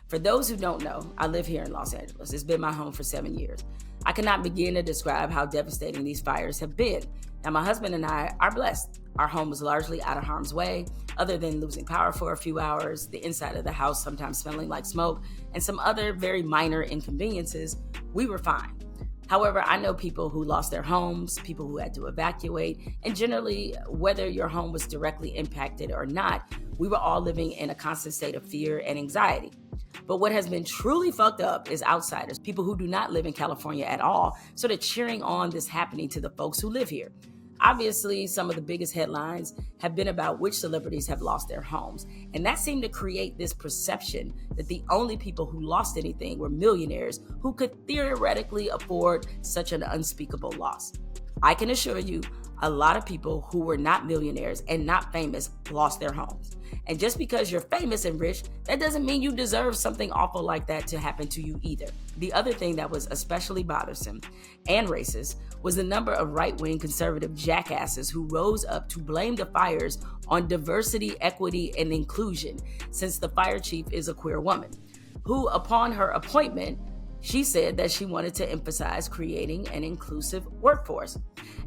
For those who don't know, I live here in Los Angeles. It's been my home for 7 years. I cannot begin to describe how devastating these fires have been. Now, my husband and I are blessed. Our home was largely out of harm's way, other than losing power for a few hours, the inside of the house sometimes smelling like smoke, and some other very minor inconveniences. We were fine. However, I know people who lost their homes, people who had to evacuate, and generally, whether your home was directly impacted or not, we were all living in a constant state of fear and anxiety. But what has been truly fucked up is outsiders, people who do not live in California at all, sort of cheering on this happening to the folks who live here. Obviously, some of the biggest headlines have been about which celebrities have lost their homes. And that seemed to create this perception that the only people who lost anything were millionaires who could theoretically afford such an unspeakable loss. I can assure you, a lot of people who were not millionaires and not famous lost their homes. And just because you're famous and rich, that doesn't mean you deserve something awful like that to happen to you either. The other thing that was especially bothersome and racist was the number of right-wing conservative jackasses who rose up to blame the fires on diversity, equity, and inclusion, since the fire chief is a queer woman, who, upon her appointment, she said that she wanted to emphasize creating an inclusive workforce.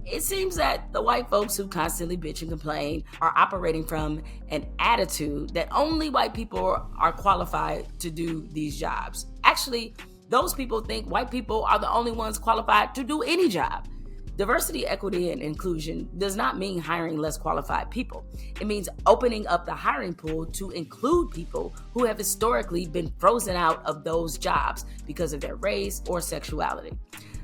It seems that the white folks who constantly bitch and complain are operating from an attitude that only white people are qualified to do these jobs. Actually, those people think white people are the only ones qualified to do any job. Diversity, equity, and inclusion does not mean hiring less qualified people. It means opening up the hiring pool to include people who have historically been frozen out of those jobs because of their race or sexuality.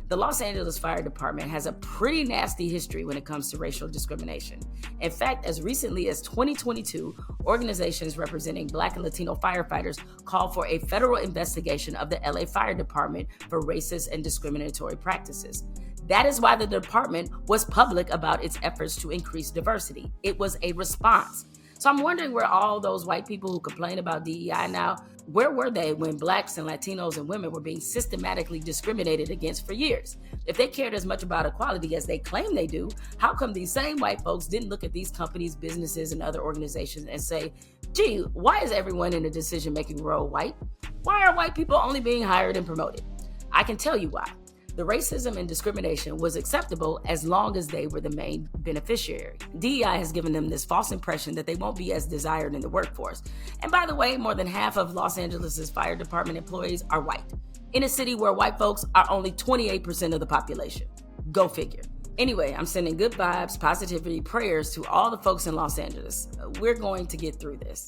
The Los Angeles Fire Department has a pretty nasty history when it comes to racial discrimination. In fact, as recently as 2022, organizations representing Black and Latino firefighters called for a federal investigation of the LA Fire Department for racist and discriminatory practices. That is why the department was public about its efforts to increase diversity. It was a response. So I'm wondering where all those white people who complain about DEI now, where were they when Blacks and Latinos and women were being systematically discriminated against for years? If they cared as much about equality as they claim they do, how come these same white folks didn't look at these companies, businesses, and other organizations and say, gee, why is everyone in the decision-making role white? Why are white people only being hired and promoted? I can tell you why. The racism and discrimination was acceptable as long as they were the main beneficiary. DEI has given them this false impression that they won't be as desired in the workforce. And by the way, more than half of Los Angeles' fire department employees are white, in a city where white folks are only 28% of the population. Go figure. Anyway, I'm sending good vibes, positivity, prayers to all the folks in Los Angeles. We're going to get through this.